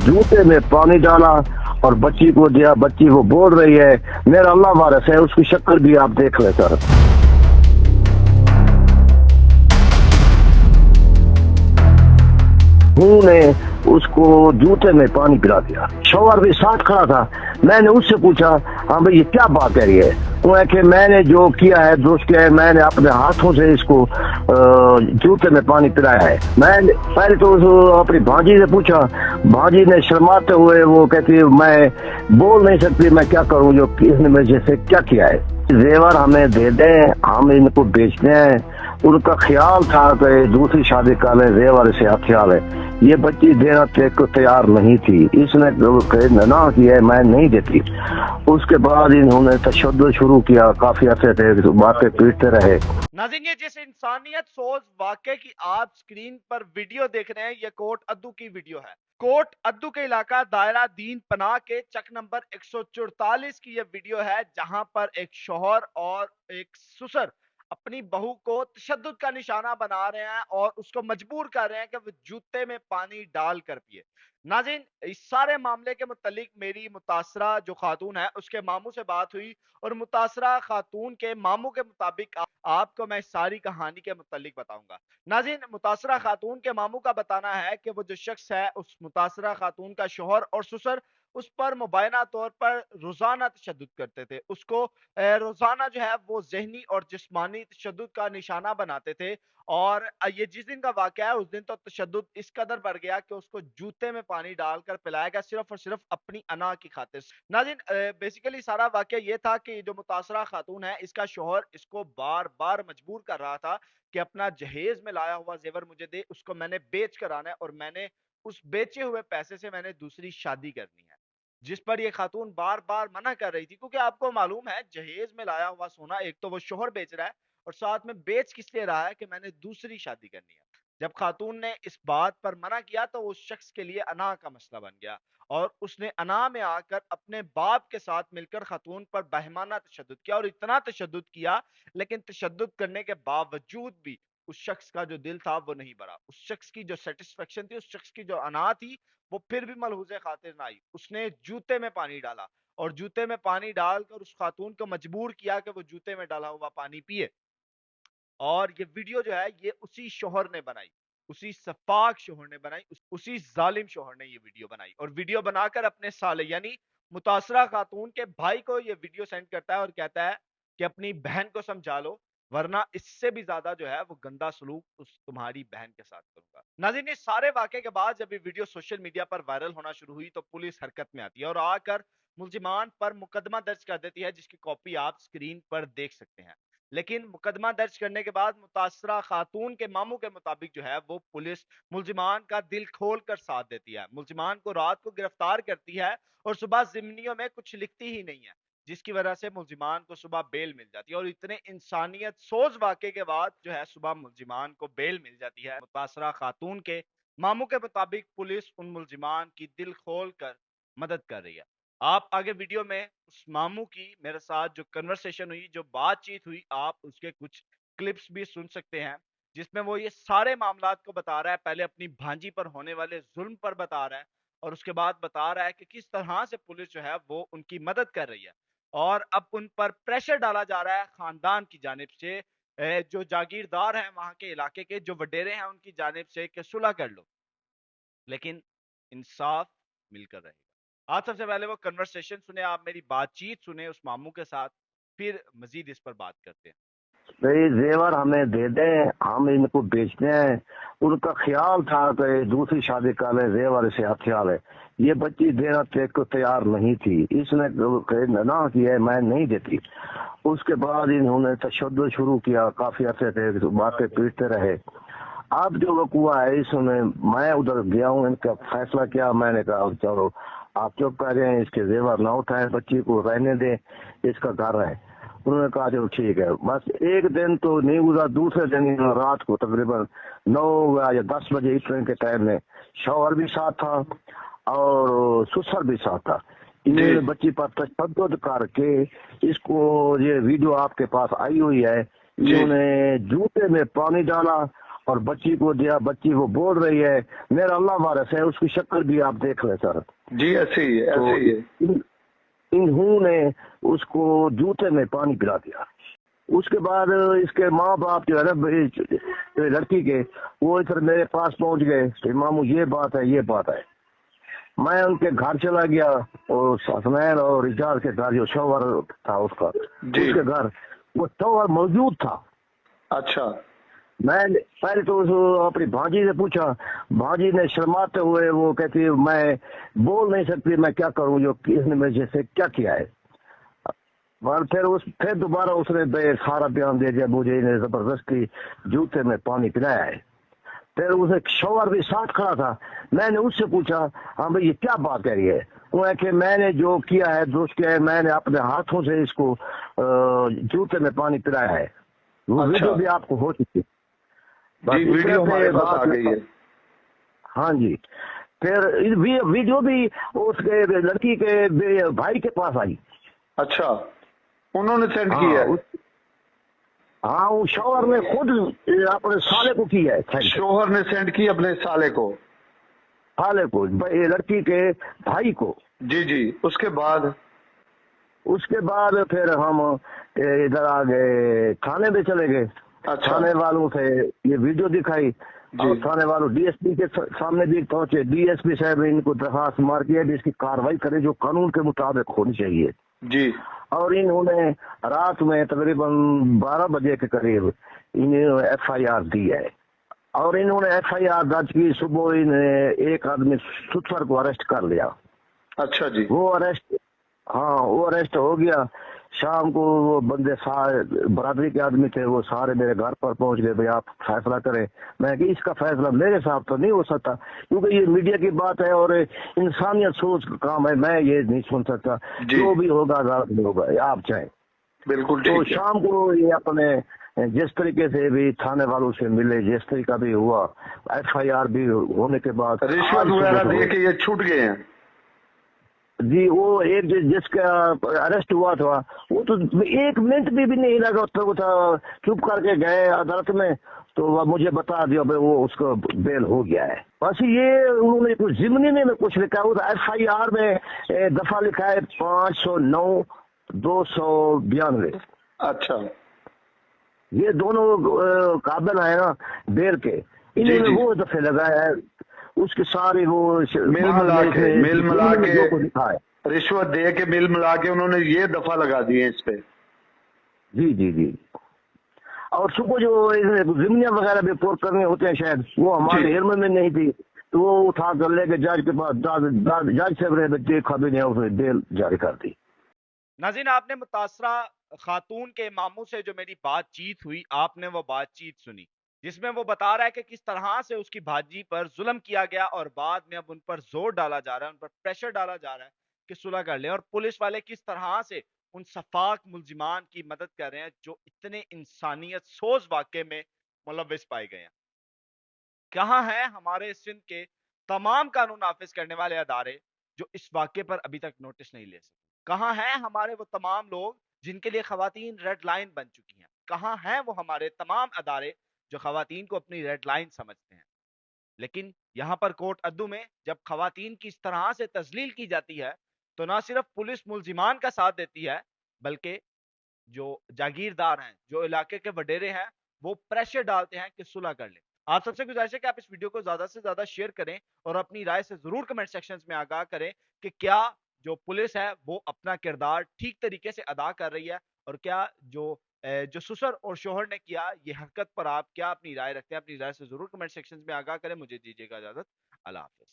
जूते में पानी डाला और बच्ची को दिया। बच्ची वो बोल रही है मेरा अल्लाह वारिस है, उसकी शक्ल भी आप देख ले सर। ने उसको जूते में पानी पिला दिया। शौहर भी साथ खड़ा था। मैंने उससे पूछा हाँ भाई ये क्या बात है ये? वो है कि मैंने जो किया है दोस्त किया है, मैंने अपने हाथों से इसको जूते में पानी पिलाया है। मैंने पहले तो अपनी भांजी से पूछा, भांजी ने शर्माते हुए वो कहती है मैं बोल नहीं सकती, मैं क्या करूं जो इसने मुझे से क्या किया है। जेवर हमें दे दें, हम इनको बेचते हैं। उनका ख्याल था कि दूसरी शादी कर ले, जेवर से ख्याल है। ये बच्ची देना को तैयार नहीं थी, इसने ना किया मैं नहीं देती। उसके बाद इन्होंने तशद्दुद शुरू किया, काफी अर्से थे बातें पीटते रहे। नाज़रीन, ये जिस इंसानियत सोच वाक़े की आप स्क्रीन पर वीडियो देख रहे हैं, ये कोट अद्दू की वीडियो है। कोट अद्दू के इलाका दायरा दीन पनाह के चक नंबर 144 की ये वीडियो है, जहां पर एक शौहर और एक ससुर अपनी बहू को तशद्दुद का निशाना बना रहे हैं और उसको मजबूर कर रहे हैं कि वो जूते में पानी डाल कर पिए। नाज़रीन, इस सारे मामले के मुतालिक मेरी मुतासरा जो खातून है उसके मामू से बात हुई और मुतासरा खातून के मामू के मुताबिक आपको मैं इस सारी कहानी के मुतालिक बताऊंगा। नाज़रीन, मुतासरा खातून के मामू का बताना है कि वो जो शख्स है उस मुतासरा खातून का शौहर और ससुर उस पर मुबैना तौर पर रोजाना तशद्दुद करते थे। उसको रोजाना जो है वो ज़हनी और जिस्मानी तशद्दुद का निशाना बनाते थे। और ये जिस दिन का वाक़या है उस दिन तो तशद्दुद इस कदर बढ़ गया कि उसको जूते में पानी डालकर पिलाया गया, सिर्फ और सिर्फ अपनी अना की खातिर। नाज़रीन, बेसिकली सारा वाक़या ये था कि जो मुतासरा खातून है इसका शौहर इसको बार-बार मजबूर कर रहा था कि अपना जहेज़ में लाया हुआ ज़ेवर मुझे दे, उसको मैंने बेच कर आना है और मैंने उस बेचे हुए पैसे से मैंने दूसरी शादी करनी है। जिस पर ये खातून बार-बार मना कर रही थी, क्योंकि आपको मालूम है जहेज़ में लाया हुआ सोना एक तो वो शौहर बेच रहा है और साथ में बेच किस लिए रहा है कि मैंने दूसरी शादी करनी है। जब खातून ने इस बात पर मना किया तो उस शख्स के लिए अना का मसला बन गया और उसने अना में आकर अपने बाप के साथ मिलकर खातून पर बहमाना तशद्दुद किया और इतना तशद्दुद किया, लेकिन तशद्दुद करने के बावजूद भी उस शख्स का जो दिल था वो नहीं भरा। उस शख्स की जो सेटिस्फेक्शन थी, उस शख्स की जो अना थी, वो फिर भी मलहूज़े खातिर ना आई। उसने जूते में पानी डाला और जूते में पानी डालकर उस खातून को मजबूर किया कि वो जूते में डाला हुआ पानी पिए। और ये वीडियो जो है ये उसी शौहर ने बनाई, उसी सफाक शौहर ने बनाई, उसी जालिम शौहर ने ये वीडियो बनाई और वीडियो बनाकर अपने साले यानी मुतासरा खातून के भाई को ये वीडियो सेंड करता है और कहता है कि अपनी बहन को समझा लो, वरना इससे भी ज्यादा जो है वो गंदा सलूक उस तुम्हारी बहन के साथ करूंगा। नाज़रीन, इस सारे वाक़े के बाद जब ये वीडियो सोशल मीडिया पर वायरल होना शुरू हुई तो पुलिस हरकत में आती है और आकर मुल्जिमान पर मुकदमा दर्ज कर देती है, जिसकी कॉपी आप स्क्रीन पर देख सकते हैं। लेकिन मुकदमा दर्ज करने के बाद मुतासरा खातून के मामू के मुताबिक जो है वो पुलिस मुल्जिमान का दिल खोल कर साथ देती है, मुल्जिमान को रात को गिरफ्तार करती है और सुबह जिम्नियों में कुछ लिखती ही नहीं है, जिसकी वजह से मुल्जिमान को सुबह बेल मिल जाती है। और इतने इंसानियत सोच वाक़े के बाद जो है सुबह मुल्जिमान को बेल मिल जाती है। मुतासरा खातून के मामू के मुताबिक पुलिस उन मुल्जिमान की दिल खोल कर मदद कर रही है। आप आगे वीडियो में उस मामू की मेरे साथ जो कन्वर्सेशन हुई, जो बातचीत हुई, आप उसके कुछ क्लिप्स भी सुन सकते हैं, जिसमें वो ये सारे मामलात को बता रहा है। पहले अपनी भांजी पर होने वाले जुल्म पर बता रहा है और उसके बाद बता रहा है कि किस तरह से पुलिस जो है वो उनकी मदद कर रही है और अब उन पर प्रेशर डाला जा रहा है खानदान की जानिब से, जो जागीरदार हैं वहां के इलाके के, जो वडेरे हैं उनकी जानिब से कि सुलह कर लो, लेकिन इंसाफ मिलकर रहेगा। आप सबसे पहले वो कन्वर्सेशन सुने, आप मेरी बातचीत सुने उस मामू के साथ, फिर मजीद इस पर बात करते हैं। भाई जेवर हमें दे दें, हम इनको बेचते हैं। उनका ख्याल था कि दूसरी शादी कर ले, जेवर से ख्याल है। ये बच्ची देना को तैयार नहीं थी, इसने ना किया मैं नहीं देती। उसके बाद इन्होंने तशद्दुद शुरू किया, काफी अर्से थे बातें पीटते रहे। अब जो वकुआ है इसमें मैं उधर गया हूँ, इनका फैसला किया। मैंने कहा चलो आप चुप कर रहे हैं, इसके जेवर ना उठाए, बच्ची को रहने दें, इसका घर है। उन्होंने कहा चलो ठीक है। बस एक दिन तो नहीं गुजरा, दूसरे दिन रात को तकरीबन 9 या 10 बजे इतने के टाइम में शौहर भी साथ था और ससुर भी साथ था। इन्होंने बच्ची पर तशद्दुद करके इसको, ये वीडियो आपके पास आई हुई है, इन्होंने जूते में पानी डाला اور بچی کو دیا. بچی وہ بول رہی ہے میرا اللہ وارث ہے, اس کی شکل بھی آپ دیکھ لیں سر. جی ایسے ہی ہے، ایسے ہی ہے. انہوں نے اس کو جوتے میں پانی پلا دیا. اس کے بعد اس کے ماں باپ جو ہے نا لڑکی کے, وہ ادھر میرے پاس پہنچ گئے کہ ماموں یہ بات ہے, یہ بات ہے. میں ان کے گھر چلا گیا, اور حسنین اور اجاز کے گھر, جو شوہر تھا اس کا, جی. اس کے گھر وہ شوہر موجود تھا. اچھا. میں پہلے تو اپنی بھانجی سے پوچھا, بھانجی نے شرماتے ہوئے وہ کہتی میں بول نہیں سکتی, میں کیا کروں جو اس نے مجھے سے کیا کیا ہے. اور پھر دوبارہ اس نے سارا بیان دے دیا, مجھے انہیں زبردستی جوتے میں پانی پلایا ہے. پھر اسے شوہر بھی ساتھ کھڑا تھا. میں نے اس سے پوچھا ہاں بھائی یہ کیا بات کہہ رہی ہے. وہ ہے کہ میں نے جو کیا ہے درست کیا ہے, میں نے اپنے ہاتھوں سے اس کو جوتے میں پانی پلایا ہے. وہ ویڈیو بھی آپ کو ہو چکی. جی ویڈیو ہمارے پاس آ گئی ہے. ہاں جی. پھر ویڈیو بھی اس کے لڑکی کے بھائی کے پاس آئی. اچھا, انہوں نے سینڈ کیا ہے. ہاں وہ شوہر نے خود اپنے سالے کو کیا ہے. شوہر نے سینڈ کی اپنے سالے کو, سالے کو, لڑکی کے بھائی کو. جی جی. اس کے بعد پھر ہم ادھر آ گئے, تھانے میں چلے گئے. اچھا. تھانے والوں سے یہ ویڈیو دکھائی, اور تھانے والوں ڈی ایس پی کے سامنے بھی پہنچے. ڈی ایس پی صاحب نے ان کو درخواست مار کیا کہ اس کی کاروائی کرے جو قانون کے مطابق ہونی چاہیے. جی. اور انہوں نے رات میں تقریباً 12 بجے کے قریب انہوں نے ایف آئی آر دی ہے. اور انہوں نے ایف آئی آر درج کی. صبح انہیں ایک آدمی ستھر کو اریسٹ کر لیا. اچھا جی. وہ اریسٹ ہو گیا. شام کو وہ بندے برادری کے آدمی تھے, وہ سارے میرے گھر پر پہنچ گئے, بھائی آپ فیصلہ کریں. میں کہ اس کا فیصلہ میرے ساتھ تو نہیں ہو سکتا, کیونکہ یہ میڈیا کی بات ہے اور انسانیت سوچ کا کام ہے, میں یہ نہیں سن سکتا. جو بھی ہوگا عدالت میں ہوگا, آپ چاہیں. بالکل. تو شام کو یہ اپنے جس طریقے سے بھی تھانے والوں سے ملے, جس طریقہ بھی ہوا, ایف آئی آر بھی ہونے کے بعد رشوت وغیرہ دے کے یہ چھوٹ گئے ہیں. جی وہ ایک جس کا اریسٹ ہوا تھا وہ تو 1 منٹ بھی نہیں لگا, وہ تھا چپ کر کے گئے عدالت میں, تو وہ مجھے بتا دیا بھائی وہ اس کو بیل ہو گیا ہے. بس یہ انہوں نے کچھ ضمنی میں کچھ لکھا, وہ ایف آئی آر میں دفعہ لکھا ہے 509 292. اچھا. یہ دونوں قابل ہیں نا بیل کے, انہوں نے وہ دفعہ لگایا ہے. اس کے سارے وہ مل ملا کے رشوت دے کے مل ملا کے انہوں نے یہ دفعہ لگا دی ہے اس پہ. جی جی جی. اور صبح جو ضمنیاں وغیرہ بھی پور کرنے ہوتے ہیں شاید وہ ہمارے علم میں نہیں تھی, تو وہ اٹھا کر لے کے جج کے پاس, جج صاحب نے دیکھا بھی نہیں, اسے بیل جاری کر دی. ناظرین, آپ نے متاثرہ خاتون کے ماموں سے جو میری بات چیت ہوئی, آپ نے وہ بات چیت سنی, جس میں وہ بتا رہا ہے کہ کس طرح سے اس کی بھاجی پر ظلم کیا گیا, اور بعد میں اب ان پر زور ڈالا جا رہا ہے, ان پر پریشر ڈالا جا رہا ہے کہ صلح کر لیں, اور پولیس والے کس طرح سے ان شفاق ملزمان کی مدد کر رہے ہیں جو اتنے انسانیت سوز واقعے میں ملوث پائے گئے ہیں. کہاں ہیں ہمارے سندھ کے تمام قانون نافذ کرنے والے ادارے جو اس واقعے پر ابھی تک نوٹس نہیں لے سکے؟ کہاں ہیں ہمارے وہ تمام لوگ جن کے لیے خواتین ریڈ لائن بن چکی ہیں؟ کہاں ہیں وہ ہمارے تمام ادارے جو خواتین کو اپنی ریڈ لائن سمجھتے ہیں؟ لیکن یہاں پر کوٹ ادو میں جب خواتین کی اس طرح سے تذلیل کی جاتی ہے تو نہ صرف پولیس ملزمان کا ساتھ دیتی ہے, بلکہ جو جاگیردار ہیں, جو علاقے کے وڈیرے ہیں, وہ پریشر ڈالتے ہیں کہ صلح کر لیں. آپ سب سے گزارش ہے کہ آپ اس ویڈیو کو زیادہ سے زیادہ شیئر کریں اور اپنی رائے سے ضرور کمنٹ سیکشنز میں آگاہ کریں کہ کیا جو پولیس ہے وہ اپنا کردار ٹھیک طریقے سے ادا کر رہی ہے, اور کیا جو سسر اور شوہر نے کیا یہ حرکت پر آپ کیا اپنی رائے رکھتے ہیں. اپنی رائے سے ضرور کمنٹ سیکشنز میں آگاہ کریں. مجھے دیجیے گا اجازت. اللہ حافظ.